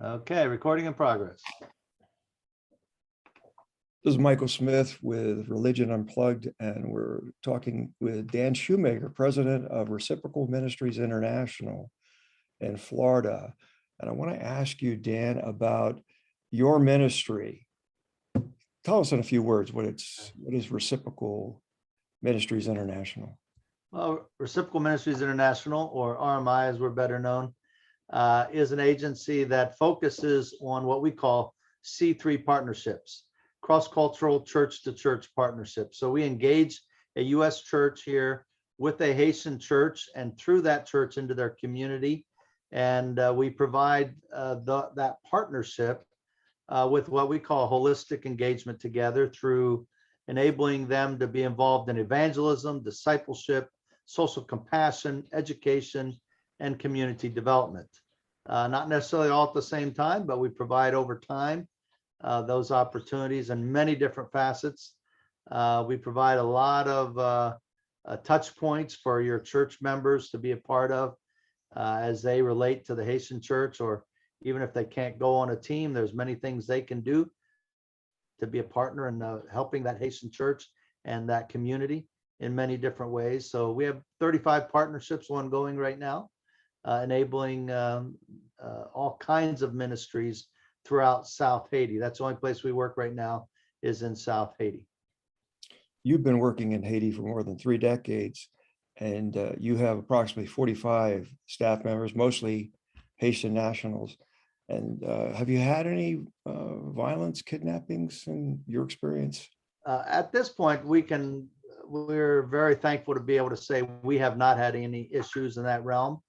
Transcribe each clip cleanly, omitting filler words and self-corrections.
Okay, recording in progress. This is Michael Smith with Religion Unplugged, and we're talking with Dan Shoemaker, president of Reciprocal Ministries International in Florida. And I want to ask you, Dan, about your ministry. Tell us in a few words what is Reciprocal Ministries International? Well, Reciprocal Ministries International, or RMI as we're better known, is an agency that focuses on what we call C3 partnerships, cross-cultural church-to-church partnerships. So we engage a U.S. church here with a Haitian church and through that church into their community. And we provide that partnership with what we call holistic engagement together through enabling them to be involved in evangelism, discipleship, social compassion, education, and community development. Not necessarily all at the same time, but we provide over time those opportunities in many different facets. We provide a lot of touch points for your church members to be a part of as they relate to the Haitian church, or even if they can't go on a team, there's many things they can do to be a partner in helping that Haitian church and that community in many different ways. So we have 35 partnerships ongoing right now, enabling all kinds of ministries throughout South Haiti. That's the only place we work right now is in South Haiti. You've been working in Haiti for more than 3 decades, and you have approximately 45 staff members, mostly Haitian nationals. And have you had any violence, kidnappings in your experience? At this point, we're very thankful to be able to say we have not had any issues in that realm.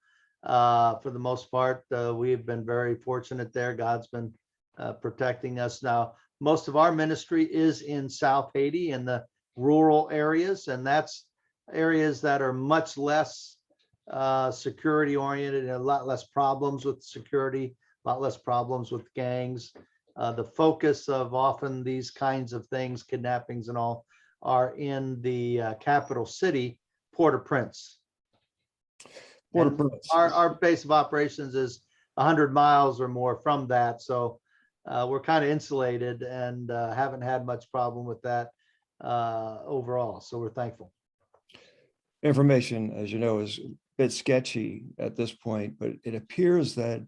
For the most part, we've been very fortunate there. God's been protecting us. Now, most of our ministry is in South Haiti, in the rural areas, and that's areas that are much less security oriented, and a lot less problems with security, a lot less problems with gangs. The focus of often these kinds of things, kidnappings and all, are in the capital city, Port-au-Prince. Our base of operations is 100 miles or more from that. So we're kind of insulated and haven't had much problem with that overall. So we're thankful. Information, as you know, is a bit sketchy at this point, but it appears that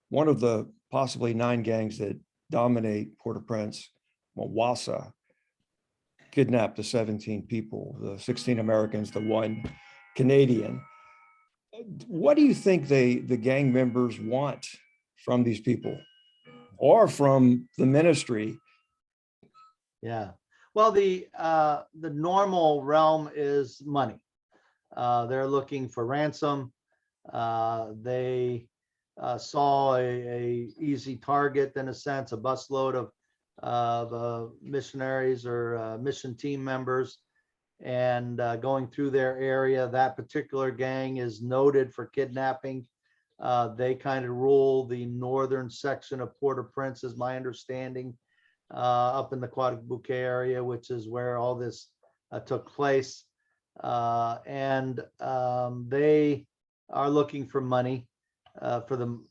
one of the possibly 9 gangs that dominate Port-au-Prince, Wawasa, kidnapped the 17 people, the 16 Americans, the 1 Canadian. What do you think the gang members want from these people or from the ministry? Yeah, well, the normal realm is money. They're looking for ransom. They saw a easy target, in a sense, a busload of missionaries or mission team members, and going through their area. That particular gang is noted for kidnapping. They kind of rule the northern section of Port-au-Prince, is my understanding, up in the Quadribuque area, which is where all this took place. And they are looking for money for them.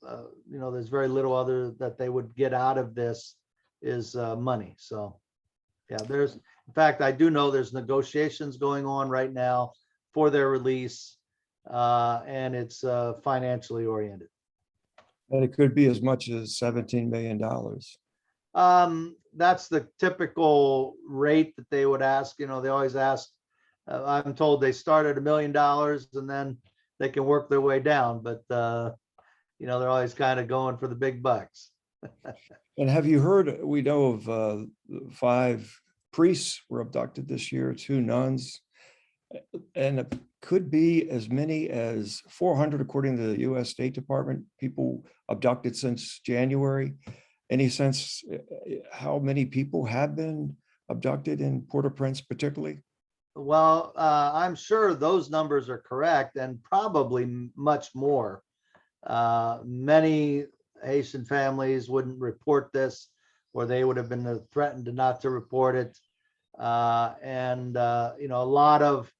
There's very little other that they would get out of this is money. So yeah, in fact, I do know there's negotiations going on right now for their release, and it's financially oriented. And it could be as much as $17 million. That's the typical rate that they would ask. They always ask. I'm told they start at $1 million and then they can work their way down, but they're always kind of going for the big bucks. And have you heard, we know of 5 priests were abducted this year, 2 nuns, and it could be as many as 400, according to the U.S. State Department, people abducted since January. Any sense how many people have been abducted in Port-au-Prince particularly? Well, I'm sure those numbers are correct, and probably much more. Many Haitian families wouldn't report this, or they would have been threatened not to report it. And a lot of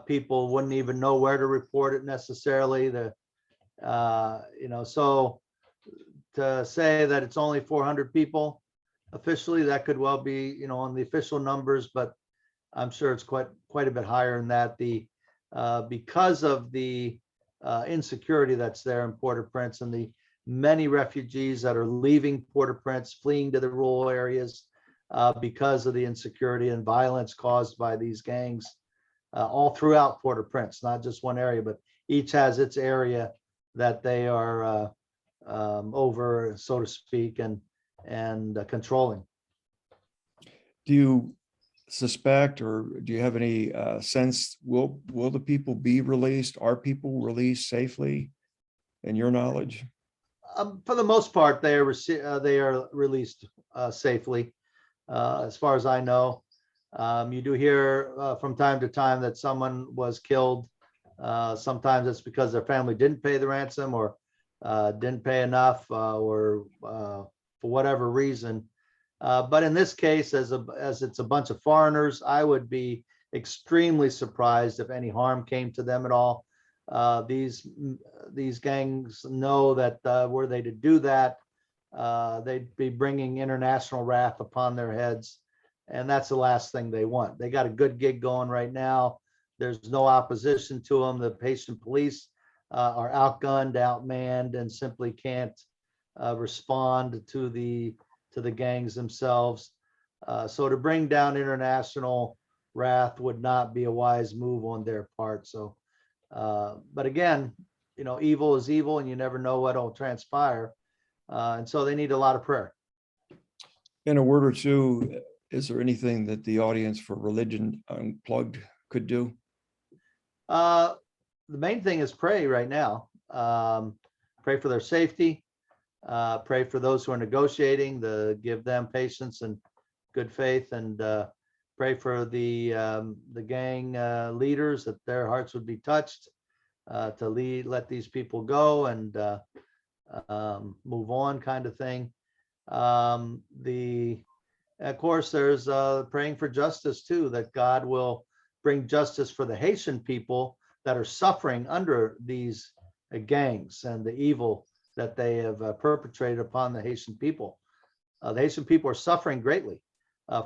people wouldn't even know where to report it necessarily. So to say that it's only 400 people officially. That could well be, on the official numbers, but I'm sure it's quite a bit higher than that. Because of the insecurity that's there in Port-au-Prince and the many refugees that are leaving Port-au-Prince, fleeing to the rural areas because of the insecurity and violence caused by these gangs all throughout Port-au-Prince, not just one area, but each has its area that they are over, so to speak, and controlling. Do you suspect, or do you have any sense, will the people be released? Are people released safely, in your knowledge? For the most part, they are released safely, as far as I know. You do hear from time to time that someone was killed. Sometimes it's because their family didn't pay the ransom or didn't pay enough, or for whatever reason. But in this case, as it's a bunch of foreigners, I would be extremely surprised if any harm came to them at all. These gangs know that were they to do that, they'd be bringing international wrath upon their heads, and that's the last thing they want. They got a good gig going right now. There's no opposition to them. The Haitian police are outgunned, outmanned, and simply can't respond to the gangs themselves. So to bring down international wrath would not be a wise move on their part. So, but again, evil is evil, and you never know what will transpire. And so they need a lot of prayer. In a word or two, is there anything that the audience for Religion Unplugged could do? The main thing is pray right now. Pray for their safety. Pray for those who are negotiating, to give them patience and good faith, and pray for the gang leaders, that their hearts would be touched to let these people go and move on, kind of thing. Of course, there's praying for justice too, that God will bring justice for the Haitian people that are suffering under these gangs and the evil that they have perpetrated upon the Haitian people. The Haitian people are suffering greatly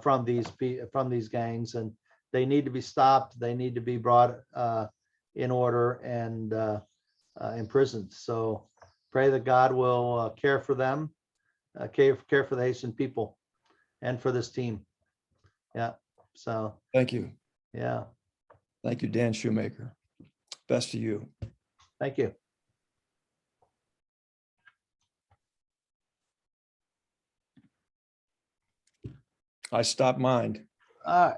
from these gangs, and they need to be stopped. They need to be brought in order and imprisoned. So pray that God will care for them, care for the Haitian people, and for this team. Yeah. So Thank you. yeah. Thank you, Dan Shoemaker. Best to you. Thank you. I stopped mine. All right.